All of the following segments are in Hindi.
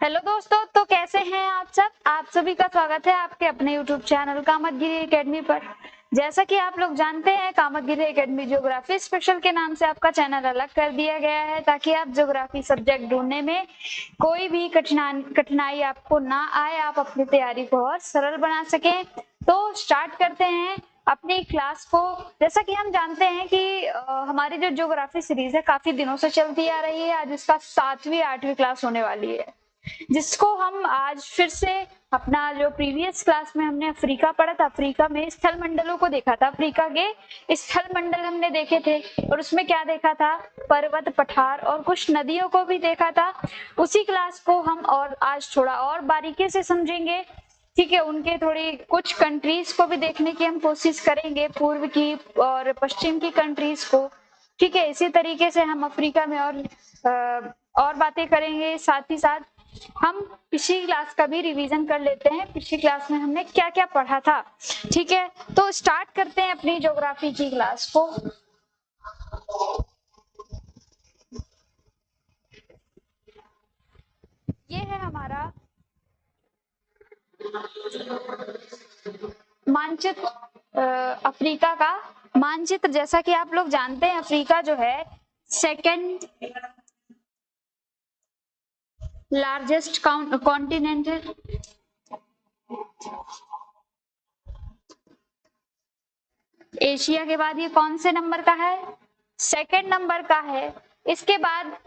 हेलो दोस्तों, तो कैसे हैं आप सब। आप सभी का स्वागत है आपके अपने यूट्यूब चैनल कामतगिरी एकेडमी पर। जैसा कि आप लोग जानते हैं, कामतगिरी एकेडमी ज्योग्राफी स्पेशल के नाम से आपका चैनल अलग कर दिया गया है ताकि आप ज्योग्राफी सब्जेक्ट ढूंढने में कोई भी कठिनाई आपको ना आए, आप अपनी तैयारी को और सरल बना सकें। तो स्टार्ट करते हैं अपनी क्लास को। जैसा कि हम जानते हैं कि हमारी जो ज्योग्राफी सीरीज है काफी दिनों से चलती आ रही है। आज इसका 7वीं 8वीं क्लास होने वाली है, जिसको हम आज फिर से अपना जो प्रीवियस क्लास में हमने अफ्रीका पढ़ा था, अफ्रीका में स्थल मंडलों को देखा था, अफ्रीका के स्थल मंडल हमने देखे थे और उसमें क्या देखा था, पर्वत, पठार और कुछ नदियों को भी देखा था। उसी क्लास को हम और आज थोड़ा और बारीकी से समझेंगे। ठीक है, उनके थोड़ी कुछ कंट्रीज को भी देखने की हम कोशिश करेंगे, पूर्व की और पश्चिम की कंट्रीज को। ठीक है, इसी तरीके से हम अफ्रीका में और बातें करेंगे। साथ ही साथ हम पिछली क्लास का भी रिवीजन कर लेते हैं, पिछली क्लास में हमने क्या क्या पढ़ा था। ठीक है, तो स्टार्ट करते हैं अपनी ज्योग्राफी की क्लास को। ये है हमारा मानचित्र, अफ्रीका का मानचित्र। जैसा कि आप लोग जानते हैं, अफ्रीका जो है सेकेंड लार्जेस्ट कॉन्टिनेंट है। एशिया के बाद ये कौन से नंबर का है, सेकंड नंबर का है। इसके बाद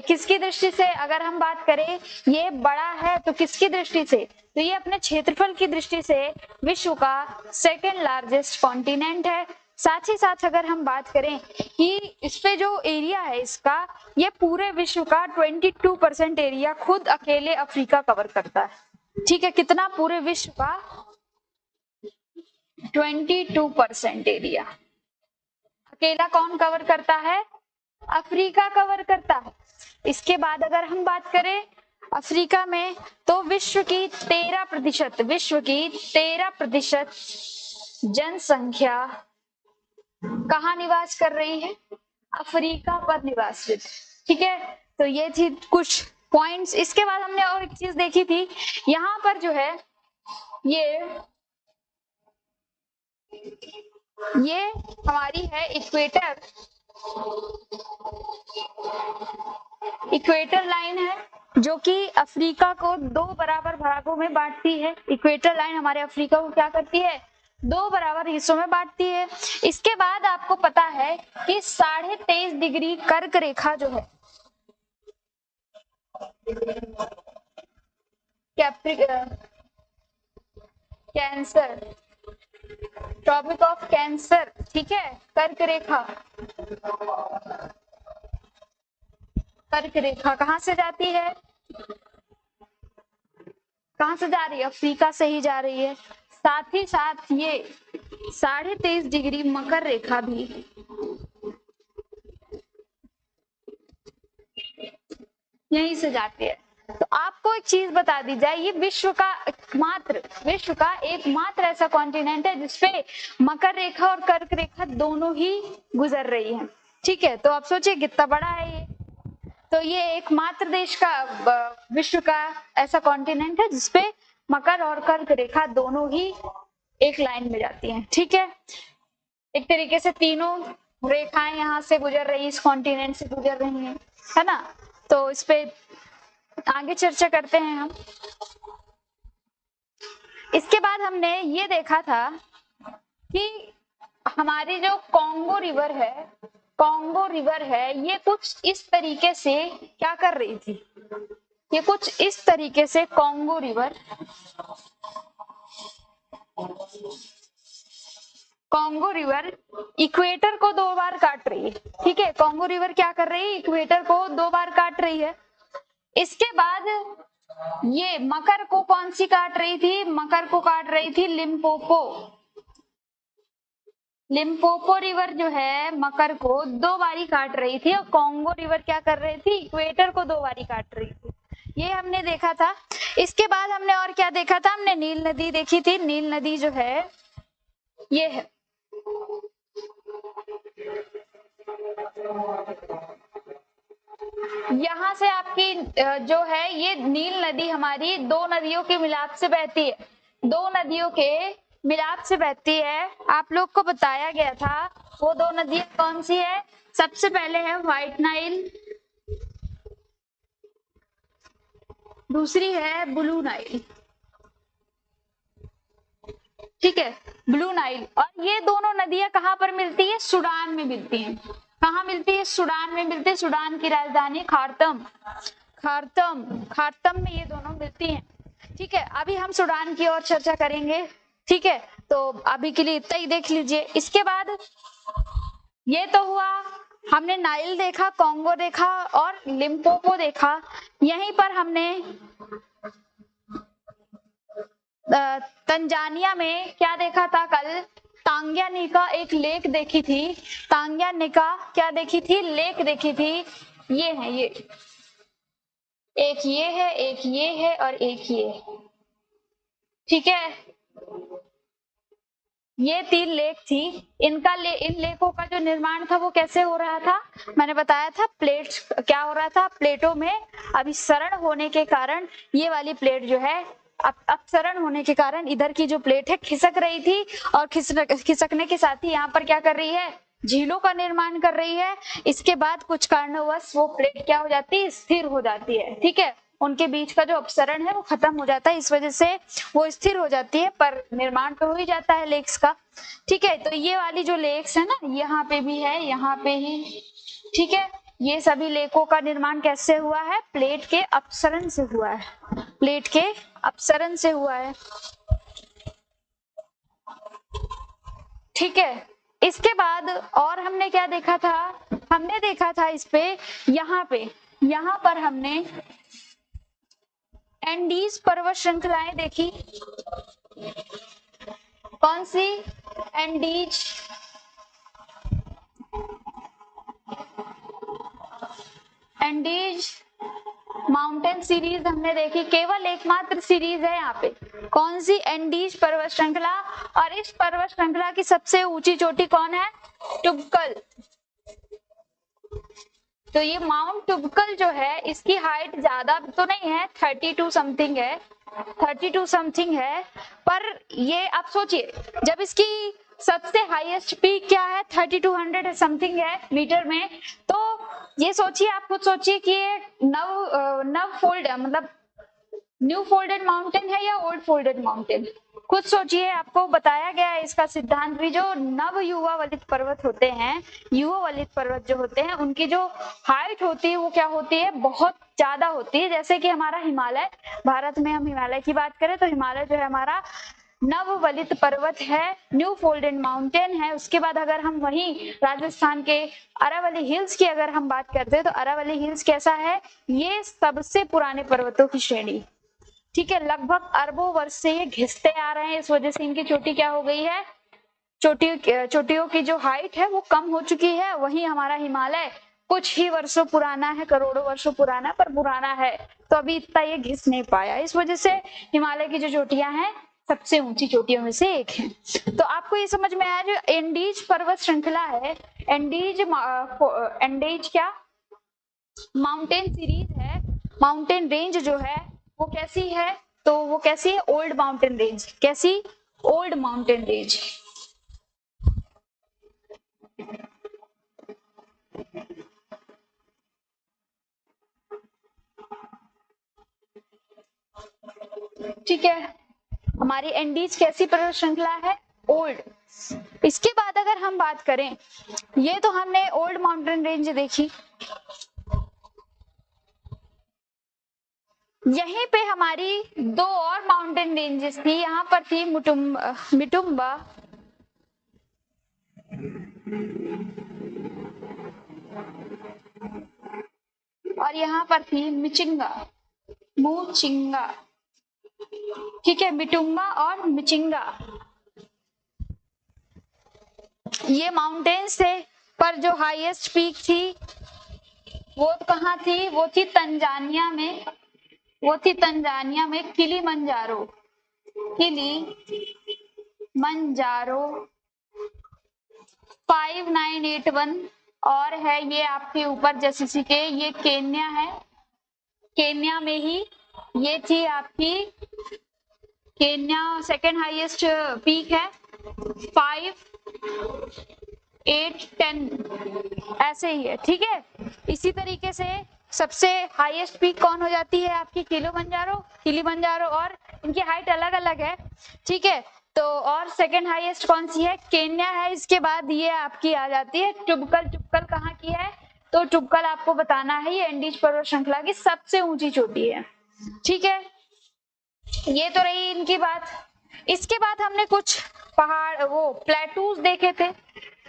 किसकी दृष्टि से अगर हम बात करें, ये बड़ा है तो किसकी दृष्टि से, तो ये अपने क्षेत्रफल की दृष्टि से विश्व का सेकंड लार्जेस्ट कॉन्टिनेंट है। साथ ही साथ अगर हम बात करें कि इस पे जो एरिया है इसका, ये पूरे विश्व का 22% एरिया खुद अकेले अफ्रीका कवर करता है। ठीक है, कितना, पूरे विश्व का 22% एरिया अकेला कौन कवर करता है, अफ्रीका कवर करता है। इसके बाद अगर हम बात करें अफ्रीका में, तो विश्व की 13% जनसंख्या कहाँ निवास कर रही है, अफ्रीका पर निवासित। ठीक है, तो ये थी कुछ पॉइंट्स। इसके बाद हमने और एक चीज देखी थी, यहाँ पर जो है ये हमारी है इक्वेटर लाइन है, जो कि अफ्रीका को 2 बराबर भागों में बांटती है। इक्वेटर लाइन हमारे अफ्रीका को क्या करती है, 2 बराबर हिस्सों में बांटती है। इसके बाद आपको पता है कि 23.5 डिग्री कर्क रेखा जो है, कैंसर, ट्रॉपिक ऑफ कैंसर, ठीक है, कर्क रेखा, कर्क रेखा कहां से जाती है, कहां से जा रही है, अफ्रीका से ही जा रही है। साथ ही साथ ये 23.5 डिग्री मकर रेखा भी यहीं से जाती है। तो आपको एक चीज बता दी जाए, ये विश्व का एकमात्र ऐसा कॉन्टिनेंट है जिसपे मकर रेखा और कर्क रेखा दोनों ही गुजर रही है। ठीक है, तो आप सोचिए कितना बड़ा है ये। तो ये एकमात्र देश का विश्व का ऐसा कॉन्टिनेंट है जिसपे मकर और कर्क रेखा दोनों ही एक लाइन में जाती हैं। ठीक है, एक तरीके से तीनों रेखाएं यहाँ से गुजर रही, इस कॉन्टिनेंट से गुजर रही हैं, है ना। तो इस पे आगे चर्चा करते हैं हम। इसके बाद हमने ये देखा था कि हमारी जो कांगो रिवर है, ये कुछ इस तरीके से क्या कर रही थी, ये कुछ इस तरीके से कांगो रिवर इक्वेटर को 2 बार काट रही है। ठीक है, कांगो रिवर क्या कर रही है, इक्वेटर को 2 बार काट रही है। इसके बाद ये मकर को कौन सी काट रही थी, मकर को काट रही थी लिम्पोपो रिवर जो है मकर को 2 बारी काट रही थी, और कांगो रिवर क्या कर रही थी, इक्वेटर को 2 बारी काट रही थी। ये हमने देखा था। इसके बाद हमने और क्या देखा था, हमने नील नदी देखी थी। नील नदी जो है ये है, यहाँ से आपकी जो है ये नील नदी हमारी दो नदियों के मिलाप से बहती है, दो नदियों के मिलाप से बहती है। आप लोग को बताया गया था वो दो नदियां कौन सी है। सबसे पहले है व्हाइट नाइल, दूसरी है ब्लू नाइल। ठीक है, ब्लू नाइल। और ये दोनों नदियां कहाँ पर मिलती है, सूडान में मिलती हैं। कहाँ मिलती है, सूडान में मिलती है। सूडान की राजधानी खार्तम, खार्तम, खार्तम में ये दोनों मिलती हैं। ठीक है, अभी हम सूडान की ओर चर्चा करेंगे। ठीक है, तो अभी के लिए इतना ही देख लीजिए। इसके बाद ये तो हुआ, हमने नाइल देखा, कॉन्गो देखा और लिम्पोपो देखा। यहीं पर हमने तंजानिया में क्या देखा था कल, तांग्यानिका एक लेक देखी थी। तांग्यानिका क्या देखी थी, लेक देखी थी। ये है, ये एक ये है, एक ये है और एक ये। ठीक है, ये तीन लेक थी। इन लेकों का जो निर्माण था वो कैसे हो रहा था, मैंने बताया था प्लेट्स, क्या हो रहा था, प्लेटों में अभिसरण होने के कारण ये वाली प्लेट जो है अपसरण होने के कारण इधर की जो प्लेट है खिसक रही थी, और खिसकने के साथ ही यहाँ पर क्या कर रही है, झीलों का निर्माण कर रही है। इसके बाद कुछ कारणवश वो प्लेट क्या हो जाती है, स्थिर हो जाती है। ठीक है, उनके बीच का जो अपसरण है वो खत्म हो जाता है, इस वजह से वो स्थिर हो जाती है, पर निर्माण तो हो ही जाता है लेक्स का। ठीक है, तो ये वाली जो लेक्स है ना, यहाँ पे भी है, यहाँ पे ही। ठीक है, ये सभी लेकों का निर्माण कैसे हुआ है, प्लेट के अपसरण से हुआ है, प्लेट के अपसरण से हुआ है। ठीक है, इसके बाद और हमने क्या देखा था, हमने देखा था इस पे, यहाँ पर हमने एंडीज पर्वत श्रृंखलाएं देखी। कौन सी, एंडीज, एंडीज माउंटेन सीरीज हमने देखी। केवल एकमात्र सीरीज है यहाँ पे, कौन सी, एंडीज पर्वत श्रृंखला। और इस पर्वत श्रृंखला की सबसे ऊंची चोटी कौन है, टुबकल। तो ये माउंट टुबकल जो है इसकी हाइट ज्यादा तो नहीं है, 32 समथिंग है, 32 समथिंग है। पर ये आप सोचिए, जब इसकी सबसे हाईएस्ट पीक क्या है, 3200 समथिंग है मीटर में, तो ये सोचिए, आप खुद सोचिए कि ये नव फोल्ड है, मतलब न्यू फोल्डेड माउंटेन है या ओल्ड फोल्डेड माउंटेन, खुद सोचिए। आपको बताया गया है इसका सिद्धांत भी, जो नव युवा वलित पर्वत होते हैं, युवा वलित पर्वत जो होते हैं, उनकी जो हाइट होती है वो क्या होती है, बहुत ज्यादा होती है। जैसे कि हमारा हिमालय, भारत में हम हिमालय की बात करें तो हिमालय जो है हमारा नववलित पर्वत है, न्यू फोल्डेड माउंटेन है। उसके बाद अगर हम वहीं राजस्थान के अरावली हिल्स की अगर हम बात करते हैं तो अरावली हिल्स कैसा है, ये सबसे पुराने पर्वतों की श्रेणी। ठीक है, लगभग अरबों वर्ष से ये घिसते आ रहे हैं, इस वजह से इनकी चोटी क्या हो गई है, चोटियों की जो हाइट है वो कम हो चुकी है। वहीं हमारा हिमालय कुछ ही वर्षों पुराना है, करोड़ों वर्षों पुराना, पर पुराना है, तो अभी इतना ये घिस नहीं पाया। इस वजह से हिमालय की जो चोटियां हैं सबसे ऊंची चोटियों में से एक है। तो आपको ये समझ में आया, जो एंडीज पर्वत श्रृंखला है, एंडीज क्या माउंटेन सीरीज है, माउंटेन रेंज जो है वो कैसी है, तो वो कैसी है, ओल्ड माउंटेन रेंज। कैसी, ओल्ड माउंटेन रेंज। ठीक है, हमारी एंडीज कैसी पर्वत श्रृंखला है, ओल्ड। इसके बाद अगर हम बात करें, ये तो हमने ओल्ड माउंटेन रेंज देखी, यहीं पे हमारी दो और माउंटेन रेंजेस थी। यहाँ पर थी मिटुम्बा और यहाँ पर थी मुचिंगा। ठीक है, मिटुम्बा और मिचिंगा ये माउंटेन्स थे, पर जो हाईएस्ट पीक थी वो कहाँ थी, वो थी तंजानिया में, वो थी तंजानिया में किलीमंजारो 5981 और है ये आपके ऊपर जैसे के ये केन्या है, केन्या में ही ये थी आपकी केन्या सेकेंड हाईएस्ट पीक है, 5, 8, 10 ऐसे ही है, ठीक है। इसी तरीके से सबसे हाईएस्ट पीक कौन हो जाती है आपकी किलिमंजारो, और इनकी हाइट अलग अलग है, ठीक है। तो और सेकंड हाईएस्ट कौन सी है, केन्या है। इसके बाद ये आपकी आ जाती है टुबकल। टुबकल कहाँ की है, तो टुबकल आपको बताना है ये एंडीज पर्वत श्रृंखला की सबसे ऊंची चोटी है, ठीक है। ये तो रही इनकी बात। इसके बाद हमने कुछ पहाड़ वो प्लेटूज देखे थे।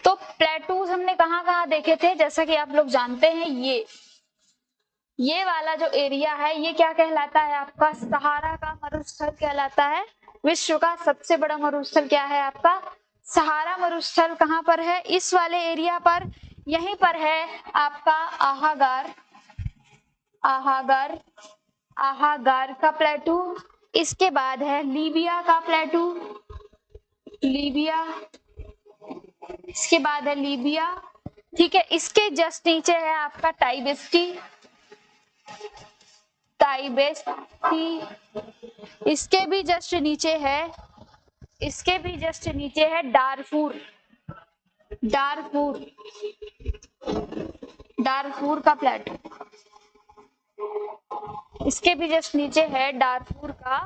तो प्लेटूज हमने कहाँ कहाँ देखे थे, जैसा कि आप लोग जानते हैं ये वाला जो एरिया है ये क्या कहलाता है आपका, सहारा का मरुस्थल कहलाता है। विश्व का सबसे बड़ा मरुस्थल क्या है आपका, सहारा मरुस्थल। कहाँ पर है, इस वाले एरिया पर, यहीं पर है आपका आहागार, आहागार, आहागार का प्लेटू। इसके बाद है लीबिया का प्लेटू, लीबिया, इसके बाद है लीबिया, ठीक है। इसके जस्ट नीचे है आपका टाइबेस्टी, टाइबेस्टी। इसके भी जस्ट नीचे है, इसके भी जस्ट नीचे है डारफूर, डारफूर, डारफूर का प्लेटू। इसके भी जस्ट नीचे है डारफूर का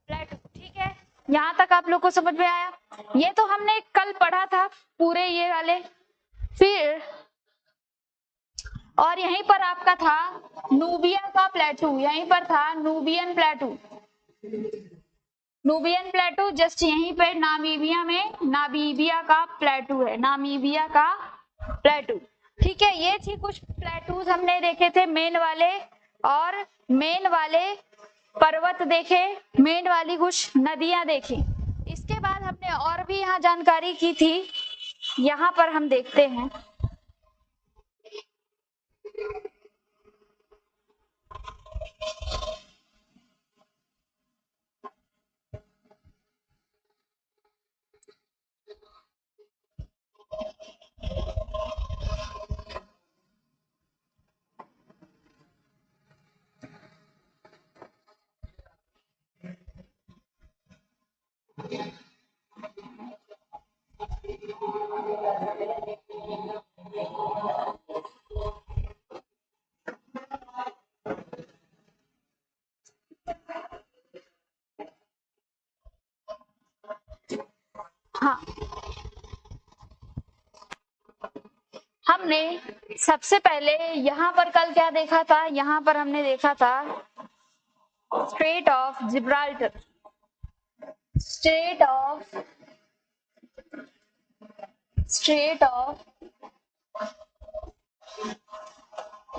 प्लेटू, ठीक है। यहाँ तक आप लोग को समझ में आया। ये तो हमने कल पढ़ा था पूरे ये वाले। फिर और यहीं पर आपका था नूबिया का प्लेटू, यहीं पर था नूबियन प्लेटू, नूबियन प्लेटू जस्ट यहीं पे नामीबिया में, नामीबिया का प्लेटू है, नामीबिया का प्लेटू, ठीक है। ये थी कुछ प्लेटूज हमने देखे थे मेन वाले, और मेन वाले पर्वत देखे, मेन वाली कुछ नदियां देखी। इसके बाद हमने और भी यहाँ जानकारी की थी, यहाँ पर हम देखते हैं। हाँ, हमने सबसे पहले यहाँ पर कल क्या देखा था, यहाँ पर हमने देखा था straight of Gibraltar, straight of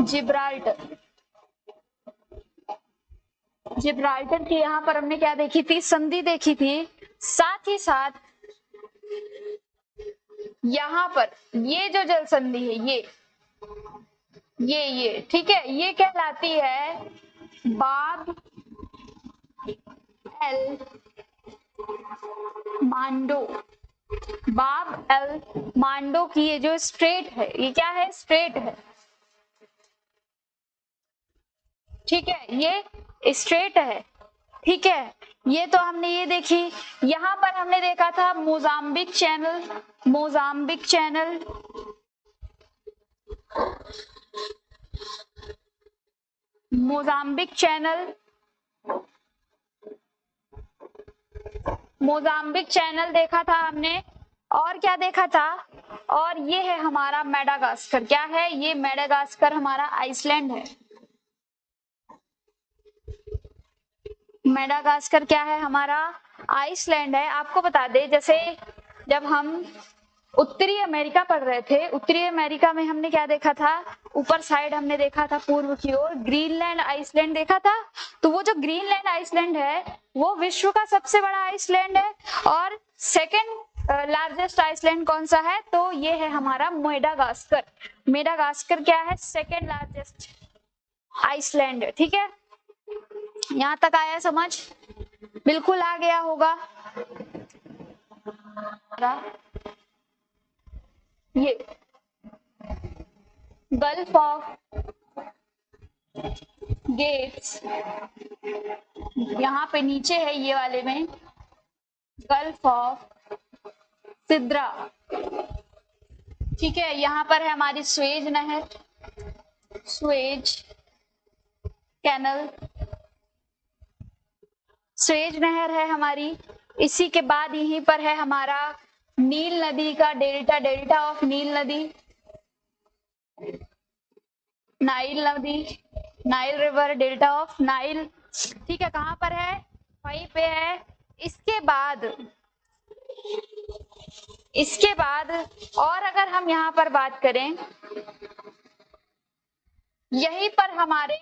Gibraltar, Gibraltar की यहाँ पर हमने क्या देखी थी, संधि देखी थी। साथ ही साथ यहाँ पर ये जो जल संधि है ये ठीक है, ये कहलाती है बाब एल मांडो, बाब एल मांडो की ये जो स्ट्रेट है, ये क्या है, स्ट्रेट है, ठीक है, ये स्ट्रेट है, ठीक है। ये तो हमने ये देखी। यहाँ पर हमने देखा था Mozambique channel, Mozambique channel, Mozambique channel, Mozambique channel देखा था हमने। और क्या देखा था, और ये है हमारा मेडागास्कर, क्या है ये, मेडागास्कर हमारा आइसलैंड है, मेडागास्कर क्या है हमारा, आइसलैंड है। आपको बता दे, जैसे जब हम उत्तरी अमेरिका पढ़ रहे थे, उत्तरी अमेरिका में हमने क्या देखा था, ऊपर साइड हमने देखा था पूर्व की ओर ग्रीनलैंड आइसलैंड देखा था। तो वो जो ग्रीनलैंड आइसलैंड है वो विश्व का सबसे बड़ा आइसलैंड है। और सेकंड लार्जेस्ट आइसलैंड कौन सा है, तो ये है हमारा मेडागास्कर, मेडागास्कर क्या है, सेकंड लार्जेस्ट आइसलैंड है, ठीक है। यहाँ तक आया समझ, बिल्कुल आ गया होगा। ये गल्फ ऑफ गेट्स, यहाँ पे नीचे है ये वाले में गल्फ ऑफ सिद्रा, ठीक है। यहाँ पर है हमारी स्वेज नहर, स्वेज कैनल, स्वेज नहर है हमारी। इसी के बाद यहीं पर है हमारा नील नदी का डेल्टा, डेल्टा ऑफ नील नदी, नाइल नदी, Nile river, delta of Nile, ठीक है। कहाँ पर है? वहीं पे है। इसके बाद और अगर हम यहाँ पर बात करें, यहीं पर हमारे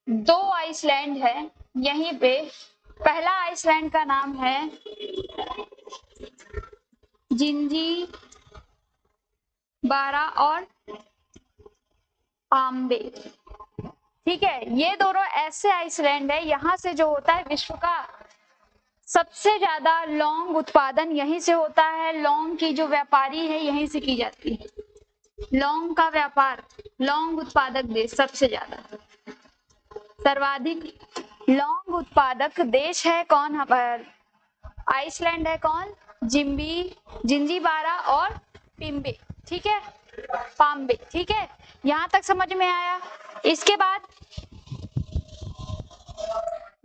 दो आइसलैंड है यहीं पे। पहला आइसलैंड का नाम है जिंजीबारा और पाम्बे, ठीक है। ये दोनों ऐसे आइसलैंड है, यहाँ से जो होता है विश्व का सबसे ज्यादा लौंग उत्पादन यहीं से होता है। लौंग की जो व्यापारी है यहीं से की जाती है। लौंग का व्यापार, लौंग उत्पादक देश सबसे ज्यादा, सर्वाधिक लौंग उत्पादक देश है कौन? आइसलैंड है कौन? जिंजीबारा और पिम्बे, ठीक है, पाम्बे, ठीक है। यहां तक समझ में आया। इसके बाद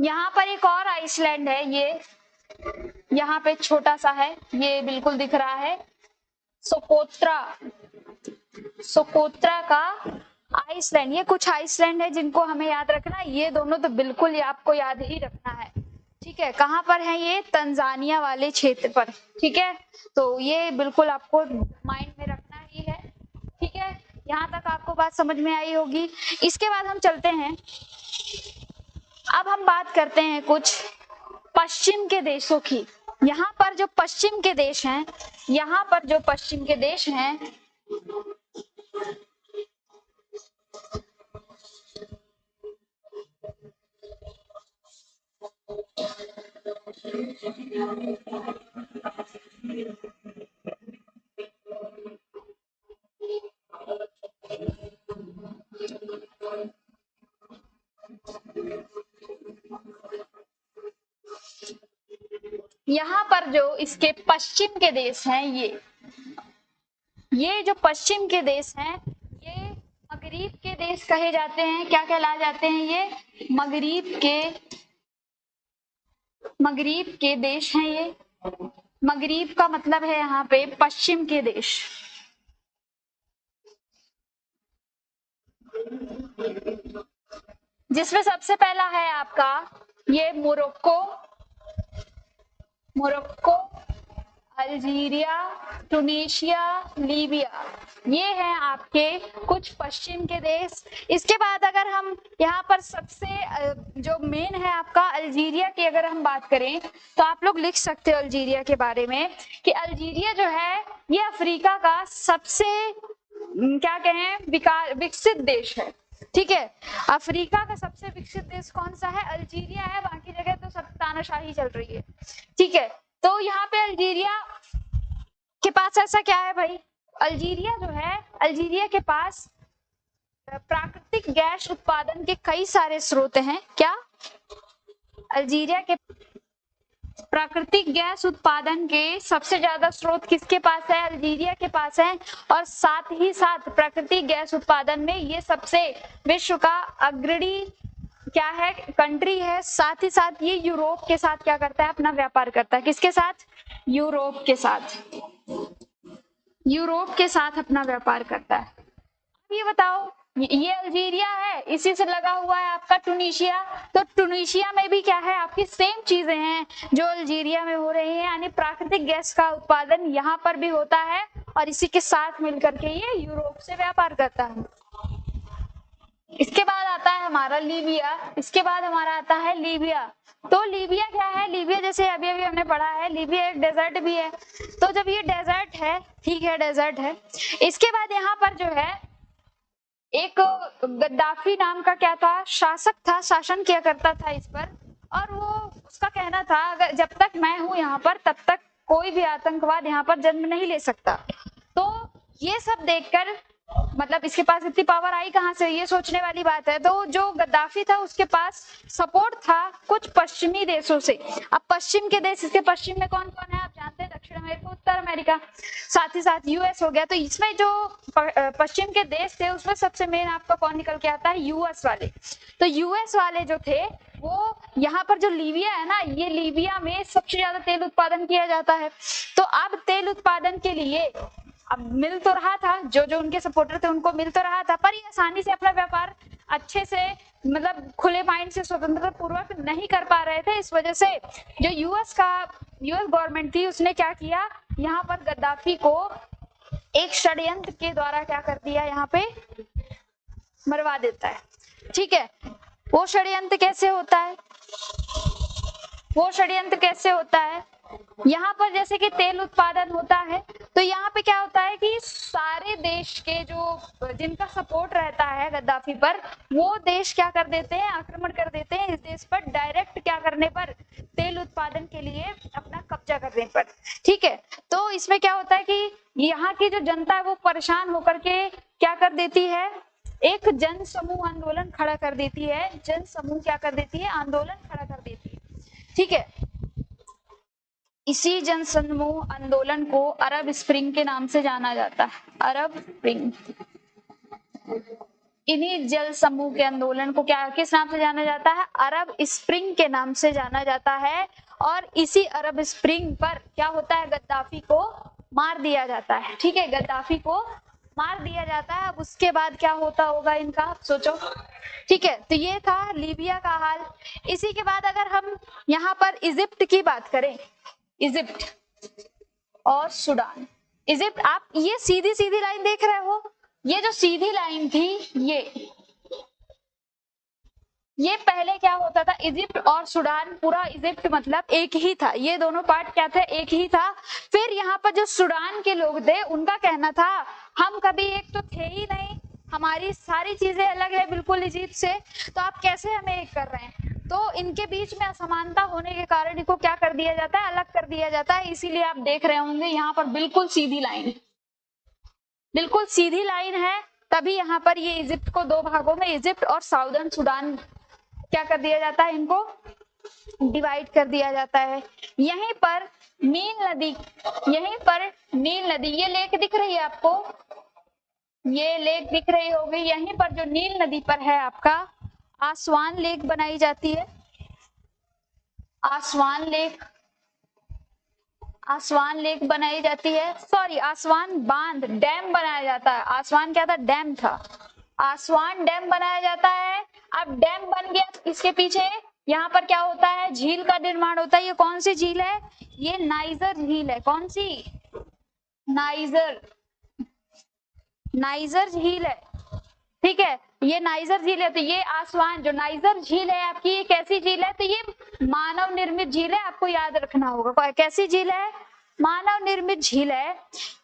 यहाँ पर एक और आइसलैंड है, ये यहाँ पे छोटा सा है, ये बिल्कुल दिख रहा है, सोकोत्रा, सोकोत्रा का आइसलैंड। ये कुछ आइसलैंड है जिनको हमें याद रखना है, ये दोनों तो बिल्कुल आपको याद ही रखना है, ठीक है। कहाँ पर है ये? तंजानिया वाले क्षेत्र पर, ठीक है। तो ये बिल्कुल आपको माइंड में रखना ही है, ठीक है। यहाँ तक आपको बात समझ में आई होगी। इसके बाद हम चलते हैं, अब हम बात करते हैं कुछ पश्चिम के देशों की। यहाँ पर जो पश्चिम के देश हैं, यहाँ पर जो पश्चिम के देश हैं, यहाँ पर जो इसके पश्चिम के देश हैं, ये जो पश्चिम के देश हैं, ये मगरिब के देश कहे जाते हैं। क्या कहला जाते हैं? ये मगरिब के देश हैं। ये मगरिब का मतलब है यहाँ पे पश्चिम के देश। जिसमें सबसे पहला है आपका ये मोरक्को, अल्जीरिया, टूनिशिया, लीबिया, ये हैं आपके कुछ पश्चिम के देश। इसके बाद अगर हम यहाँ पर सबसे जो मेन है आपका अल्जीरिया की अगर हम बात करें, तो आप लोग लिख सकते हो अल्जीरिया के बारे में कि अल्जीरिया जो है ये अफ्रीका का सबसे क्या कहें विकसित देश है, ठीक है। अफ्रीका का सबसे विकसित देश कौन सा है? अल्जीरिया है, बाकी जगह तो सब तानाशाही चल रही है, ठीक है। तो यहाँ पे अल्जीरिया के पास ऐसा क्या है भाई? अल्जीरिया जो है, अल्जीरिया के पास प्राकृतिक गैस उत्पादन के कई सारे स्रोत हैं। क्या? अल्जीरिया के प्राकृतिक गैस उत्पादन के सबसे ज्यादा स्रोत किसके पास है? अल्जीरिया के पास है। और साथ ही साथ प्राकृतिक गैस उत्पादन में ये सबसे विश्व का अग्रणी क्या है? कंट्री है। साथ ही साथ ये यूरोप के साथ क्या करता है? अपना व्यापार करता है। किसके साथ? यूरोप के साथ, यूरोप के साथ अपना व्यापार करता है। ये बताओ, ये अल्जीरिया है, इसी से लगा हुआ है आपका टूनिशिया। तो टूनिशिया में भी क्या है? आपकी सेम चीजें हैं जो अल्जीरिया में हो रही है, यानी प्राकृतिक गैस का उत्पादन यहाँ पर भी होता है और इसी के साथ मिलकर के ये यूरोप से व्यापार करता है। इसके बाद आता है हमारा लीबिया, इसके बाद हमारा आता है लीबिया। तो लीबिया क्या है? लीबिया जैसे अभी अभी हमने पढ़ा है, लीबिया एक डेजर्ट भी है। तो जब ये डेजर्ट है, ठीक है, डेजर्ट है, इसके बाद यहाँ पर जो है एक गद्दाफी नाम का क्या था? शासक था, शासन किया करता था इस पर। और वो उसका कहना था अगर जब तक मैं हूं यहाँ पर तब तक कोई भी आतंकवाद यहाँ पर जन्म नहीं ले सकता। तो ये सब देखकर मतलब इसके पास इतनी पावर आई कहाँ से, ये सोचने वाली बात है। तो जो गद्दाफी था उसके पास सपोर्ट था कुछ पश्चिमी देशों से। अब पश्चिम के देश, इसके पश्चिम में कौन कौन है आप जानते हैं, दक्षिण अमेरिका, उत्तर अमेरिका, साथ ही साथ यूएस हो गया। तो इसमें जो पश्चिम के देश थे उसमें सबसे मेन आपका कौन निकल के आता है, यूएस वाले। तो यूएस वाले जो थे वो यहाँ पर जो लीबिया है ना, ये लीबिया में सबसे ज्यादा तेल उत्पादन किया जाता है। तो अब तेल उत्पादन के लिए अब मिल तो रहा था, जो जो उनके सपोर्टर थे उनको मिल तो रहा था, पर ये आसानी से अपना व्यापार अच्छे से मतलब खुले माइंड से स्वतंत्रता पूर्वक नहीं कर पा रहे थे। इस वजह से जो यूएस गवर्नमेंट थी उसने क्या किया, यहाँ पर गद्दाफी को एक षड्यंत्र के द्वारा क्या कर दिया, यहाँ पे मरवा देता है। ठीक है, वो षड्यंत्र कैसे होता है, वो षड्यंत्र कैसे होता है, यहाँ पर जैसे कि तेल उत्पादन होता है तो यहाँ पे क्या होता है कि सारे देश के जो जिनका सपोर्ट रहता है गद्दाफी पर, वो देश क्या कर देते हैं, आक्रमण कर देते हैं इस देश पर डायरेक्ट, क्या करने पर, तेल उत्पादन के लिए अपना कब्जा करने पर। ठीक है, तो इसमें क्या होता है कि यहाँ की जो जनता है वो परेशान होकर के क्या कर देती है, एक जन समूह आंदोलन खड़ा कर देती है, जन समूह क्या कर देती है, आंदोलन खड़ा कर देती है। ठीक है, इसी जन समूह आंदोलन को अरब स्प्रिंग के नाम से जाना जाता है, अरब स्प्रिंग। इन्हीं जल समूह के आंदोलन को क्या किस नाम से जाना जाता है, अरब स्प्रिंग के नाम से जाना जाता है। और इसी अरब स्प्रिंग पर क्या होता है, गद्दाफी को मार दिया जाता है। ठीक है, गद्दाफी को मार दिया जाता है। अब उसके बाद क्या होता होगा इनका, सोचो। ठीक है, तो ये था लीबिया का हाल। इसी के बाद अगर हम यहाँ पर इजिप्ट की बात करें, इजिप्ट और सूडान। इजिप्ट, आप ये सीधी सीधी लाइन देख रहे हो, ये जो सीधी लाइन थी ये पहले क्या होता था, इजिप्ट और सूडान, पूरा इजिप्ट मतलब एक ही था, ये दोनों पार्ट क्या थे, एक ही था। फिर यहाँ पर जो सूडान के लोग थे उनका कहना था हम कभी एक तो थे ही नहीं, हमारी सारी चीजें अलग है बिल्कुल इजिप्ट से, तो आप कैसे हमें एक कर रहे हैं। तो इनके बीच में असमानता होने के कारण इनको क्या कर दिया जाता है, अलग कर दिया जाता है। इसीलिए आप देख रहे होंगे यहाँ पर बिल्कुल सीधी लाइन, बिल्कुल सीधी लाइन है। तभी यहाँ पर ये इजिप्ट को दो भागों में, इजिप्ट और साउदर्न सूडान क्या कर दिया जाता है, इनको डिवाइड कर दिया जाता है। यहीं पर नील नदी, यहीं पर नील नदी, ये लेक दिख रही है आपको, ये लेक दिख रही होगी, यहीं पर जो नील नदी पर है आपका आसवान लेक बनाई जाती है, आसवान लेक, आसवान लेक बनाई जाती है, सॉरी आसवान बांध, डैम बनाया जाता है। आसवान क्या था, डैम था, आसवान डैम बनाया जाता है। अब डैम बन गया, इसके पीछे यहाँ पर क्या होता है, झील का निर्माण होता है। ये कौन सी झील है, ये नाइजर झील है। कौन सी, नाइजर, नाइजर झील है। ठीक है, ये नाइजर झील है। तो ये आसवान जो नाइजर झील है आपकी, ये कैसी झील है, तो ये मानव निर्मित झील है, आपको याद रखना होगा। कैसी झील है, मानव निर्मित झील है।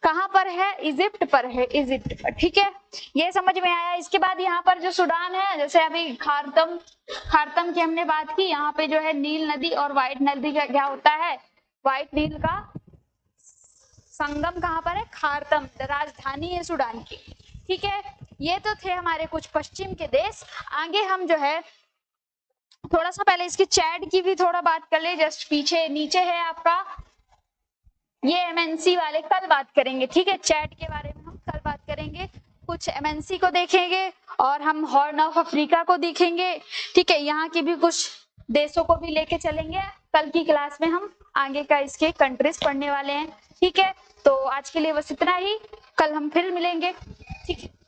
कहां पर है, इजिप्ट पर है, इजिप्ट पर। ठीक है, ये समझ में आया। इसके बाद यहाँ पर जो सूडान है, जैसे अभी खार्तम की हमने बात की, यहाँ पे जो है नील नदी और व्हाइट नदी का क्या होता है, व्हाइट नील का संगम कहाँ पर है, खार्तम, राजधानी है सूडान की। ठीक है, ये तो थे हमारे कुछ पश्चिम के देश। आगे हम जो है थोड़ा सा पहले इसकी चैट की भी थोड़ा बात कर ले, जस्ट पीछे नीचे है आपका ये एमएनसी वाले, कल बात करेंगे। ठीक है, चैट के बारे में हम कल बात करेंगे, कुछ एमएनसी को देखेंगे और हम हॉर्न ऑफ अफ्रीका को देखेंगे। ठीक है, यहाँ की भी कुछ देशों को भी लेके चलेंगे। कल की क्लास में हम आगे का इसके कंट्रीज पढ़ने वाले हैं। ठीक है, तो आज के लिए बस इतना ही, कल हम फिर मिलेंगे। ठीक है।